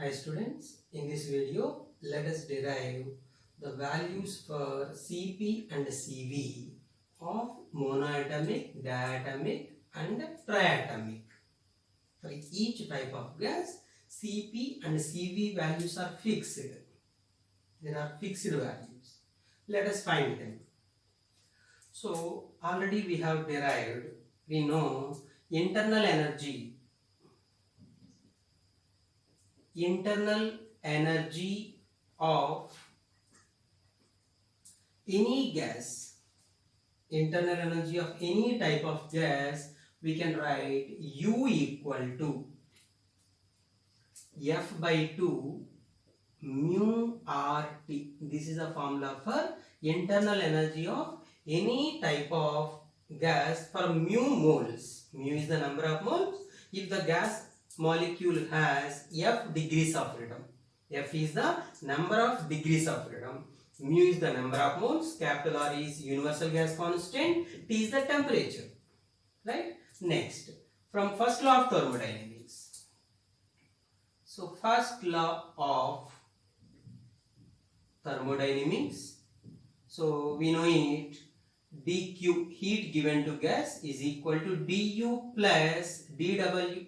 Hi students, in this video let us derive the values for Cp and Cv of monoatomic, diatomic and triatomic. For each type of gas, Cp and Cv values are fixed. There are fixed values. Let us find them. So already we have derived, we know internal energy of any gas, internal energy of any type of gas, we can write U equal to F by 2 mu RT. This is a formula for internal energy of any type of gas for mu moles. Mu is the number of moles. If the gas molecule has F degrees of freedom, F is the number of degrees of freedom, mu is the number of moles, capital R is universal gas constant, T is the temperature. Right? Next, from first law of thermodynamics. So first law of thermodynamics. So we know it, dq, heat given to gas, is equal to du plus dw.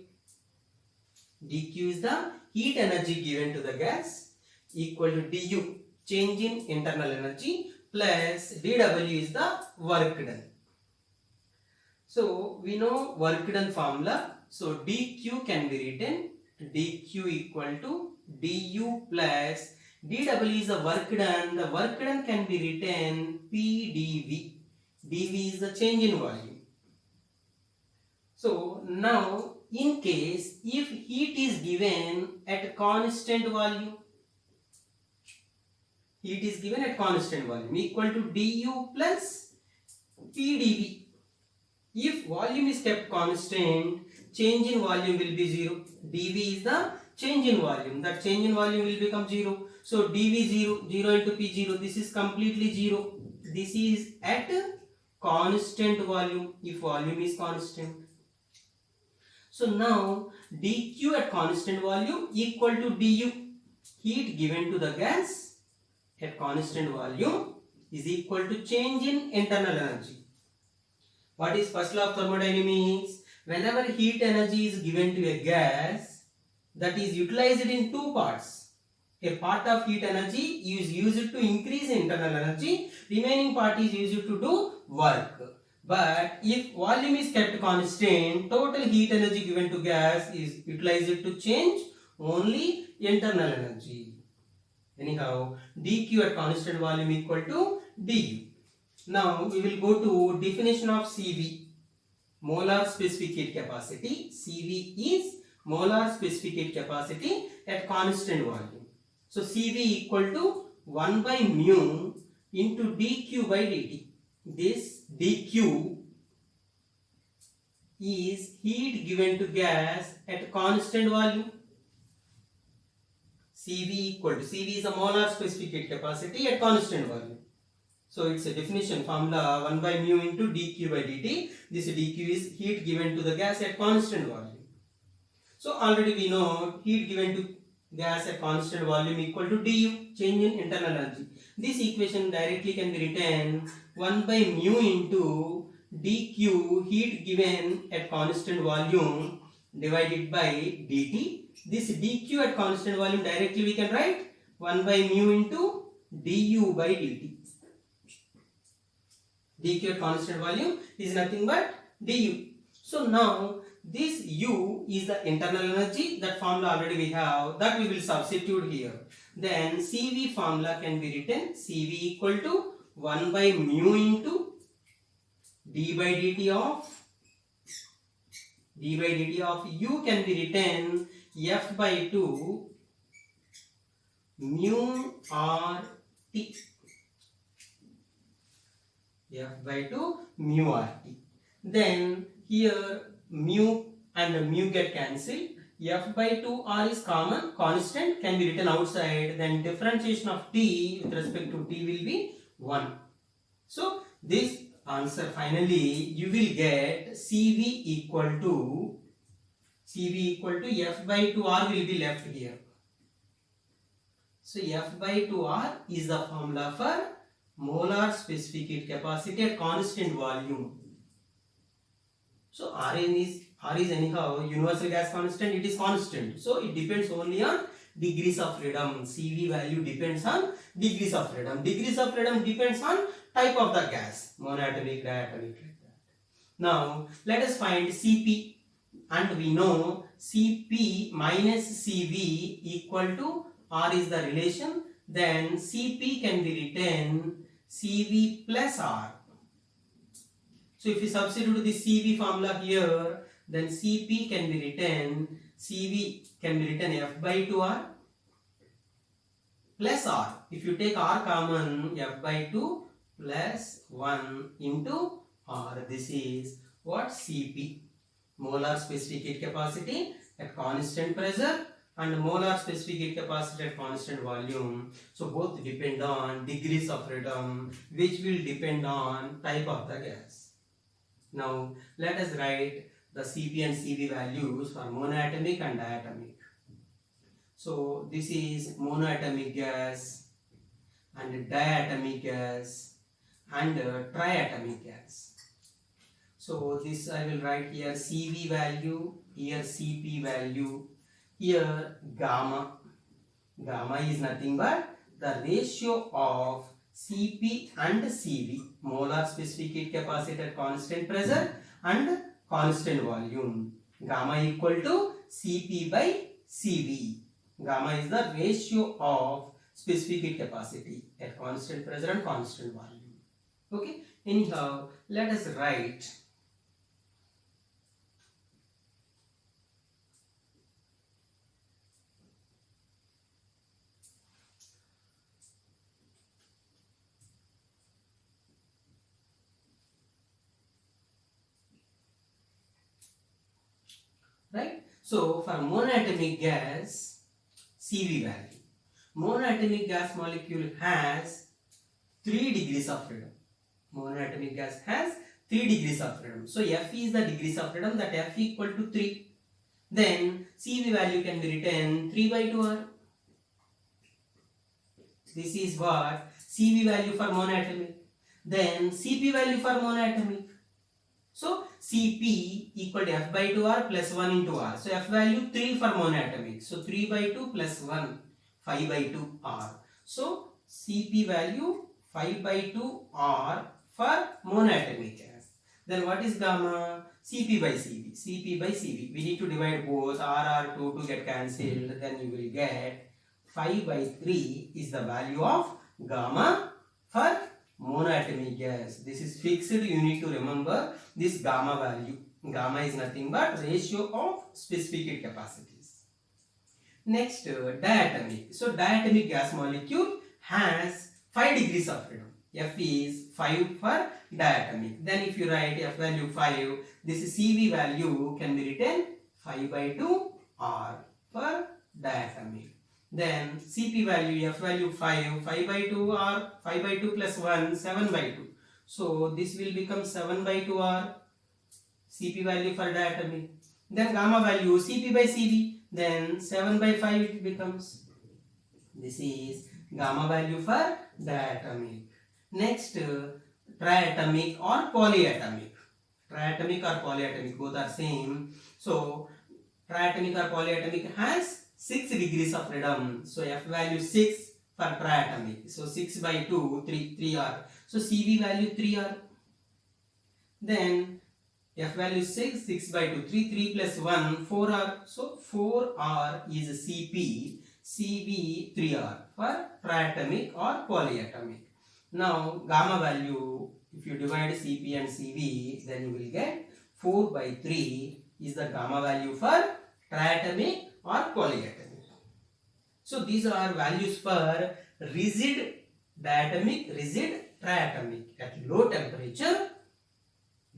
dq is the heat energy given to the gas, equal to du, change in internal energy, plus dw is the work done. So we know work done formula. So dq can be written dq equal to du plus dw is the work done. The work done can be written pdv. dv is the change in volume. So now in case if heat is given at constant volume, heat is given at constant volume equal to du plus pdv. If volume is kept constant, change in volume will be 0. dv is the change in volume. That change in volume will become 0. So dv 0, 0 into p 0. This is completely 0. This is at constant volume, if volume is constant. So now dq at constant volume equal to du, heat given to the gas at constant volume, is equal to change in internal energy. What is first law of thermodynamics? Whenever heat energy is given to a gas, that is utilized in two parts. A part of heat energy is used to increase internal energy, remaining part is used to do work. But if volume is kept constant, total heat energy given to gas is utilized to change only internal energy. Anyhow, dq at constant volume equal to du. Now we will go to definition of Cv, molar specific heat capacity. Cv is molar specific heat capacity at constant volume. So Cv equal to 1 by mu into dq by dt. This dq is heat given to gas at constant volume. Cv is a molar specific heat capacity at constant volume. So it's a definition formula 1 by mu into dq by dt. This dq is heat given to the gas at constant volume. So already we know heat given to gas at constant volume equal to du, change in internal energy. This equation directly can be written 1 by mu into dq, heat given at constant volume, divided by dt. This dq at constant volume directly we can write 1 by mu into du by dt. dq at constant volume is nothing but du. So now this u is the internal energy. That formula already we have, that we will substitute here. Then Cv formula can be written Cv equal to 1 by mu into d by dt of u can be written f by 2 mu rt. F by 2 mu rt. Then here mu and mu get cancelled. F by 2 r is common, constant can be written outside. Then differentiation of t with respect to t will be 1. So this answer finally you will get Cv equal to f by 2 r will be left here. So F by 2R is the formula for molar specific heat capacity at constant volume. So R is anyhow universal gas constant, it is constant. So it depends only on degrees of freedom. CV value depends on degrees of freedom. Degrees of freedom depends on type of the gas, monatomic, diatomic, like that. Now let us find Cp, and we know Cp minus Cv equal to R is the relation. Then Cp can be written Cv plus R. So if you substitute the Cv formula here, then Cp can be written F by 2R plus R. If you take R common, F by 2 plus 1 into R. This is what? Cp, molar specific heat capacity at constant pressure and molar specific heat capacity at constant volume. So both depend on degrees of freedom, which will depend on type of the gas. Now let us write the Cp and Cv values for monoatomic and diatomic. So this is monoatomic gas and diatomic gas and triatomic gas. So this I will write here Cv value, here Cp value, here gamma. Gamma is nothing but the ratio of Cp and Cv, molar specific heat capacity at constant pressure and constant volume. Gamma equal to Cp by Cv. Gamma is the ratio of specific heat capacity at constant pressure and constant volume. Okay. Anyhow, let us write right. So for monoatomic gas, Cv value. Monoatomic gas molecule has 3 degrees of freedom. Monoatomic gas has 3 degrees of freedom. So F is the degrees of freedom, that F equal to 3. Then Cv value can be written 3 by 2R. This is what? Cv value for monoatomic. Then Cp value for monoatomic. So Cp equal to F by 2R plus 1 into R. So F value 3 for monoatomic. So 3 by 2 plus 1, 5 by 2 R. So Cp value 5 by 2 R for monoatomic gas. Then what is gamma? Cp by Cv. Cp by Cv. We need to divide both. R, 2 to get cancelled. Then you will get 5 by 3 is the value of gamma for monoatomic gas. This is fixed. You need to remember this gamma value. Gamma is nothing but ratio of specific heat capacities. Next, diatomic. So diatomic gas molecule has 5 degrees of freedom. F is 5 for diatomic. Then if you write F value 5, this Cv value can be written 5 by 2 R for diatomic. Then Cp value, F value 5, 5 by 2 R, 5 by 2 plus 1, 7 by 2. So this will become 7 by 2 R, Cp value for diatomic. Then gamma value, Cp by Cv, then 7 by 5 it becomes. This is gamma value for diatomic. Next, triatomic or polyatomic. Triatomic or polyatomic, both are same. So triatomic or polyatomic has 6 degrees of freedom. So F value 6 for triatomic. So 6 by 2, 3R. So Cv value 3R. Then F value 6, 6 by 2, 3 plus 1, 4R. So 4R is Cp, Cv 3R for triatomic or polyatomic. Now gamma value, if you divide Cp and Cv, then you will get 4 by 3 is the gamma value for triatomic or polyatomic. So these are values for rigid diatomic, rigid triatomic. At low temperature,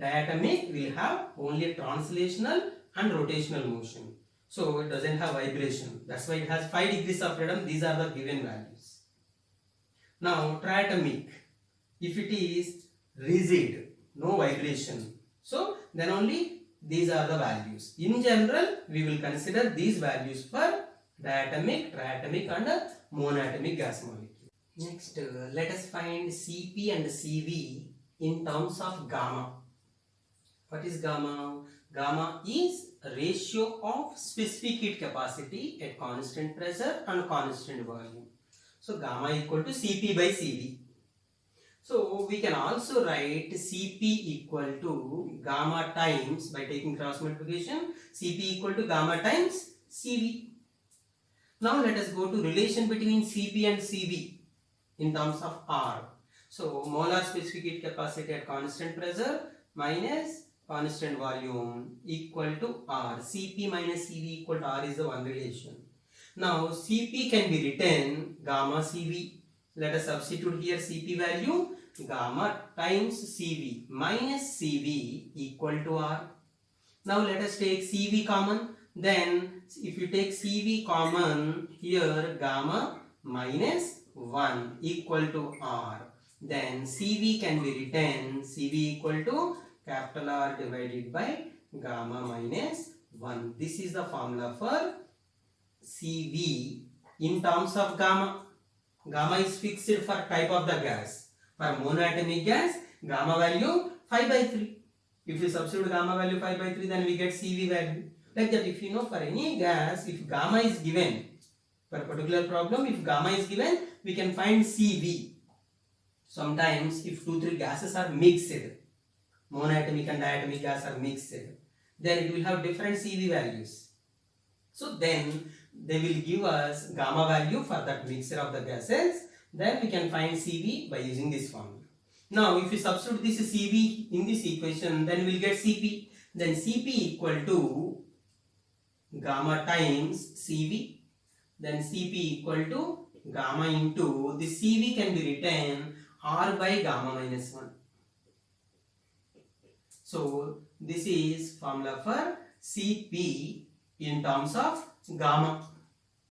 diatomic will have only translational and rotational motion. So it doesn't have vibration. That's why it has 5 degrees of freedom. These are the given values. Now triatomic, if it is rigid, no vibration, so then only these are the values. In general, we will consider these values for diatomic, triatomic and monatomic gas molecule. Next, let us find Cp and Cv in terms of gamma. What is gamma? Gamma is a ratio of specific heat capacity at constant pressure and constant volume. So gamma equal to Cp by Cv. So we can also write Cp equal to gamma times, by taking cross multiplication, Cp equal to gamma times Cv. Now let us go to relation between Cp and Cv in terms of R. So molar specific heat capacity at constant pressure minus constant volume equal to R. Cp minus Cv equal to R is the one relation. Now Cp can be written gamma Cv. Let us substitute here Cp value, gamma times Cv minus Cv equal to R. Now let us take Cv common. Then if you take Cv common, here gamma minus 1 equal to R. Then Cv can be written Cv equal to capital R divided by gamma minus 1. This is the formula for Cv in terms of gamma. Gamma is fixed for type of the gas. For monatomic gas, gamma value 5 by 3. If you substitute gamma value 5 by 3, then we get Cv value. Like that, if you know for any gas, if gamma is given, for a particular problem, if gamma is given, we can find Cv. Sometimes if 2-3 gases are mixed, monatomic and diatomic gas are mixed, then it will have different Cv values. So then they will give us gamma value for that mixture of the gases. Then we can find Cv by using this formula. Now if you substitute this Cv in this equation, then we will get Cp. Then Cp equal to gamma times Cv. Then Cp equal to gamma into the Cv can be written R by gamma minus 1. So this is formula for Cp in terms of gamma.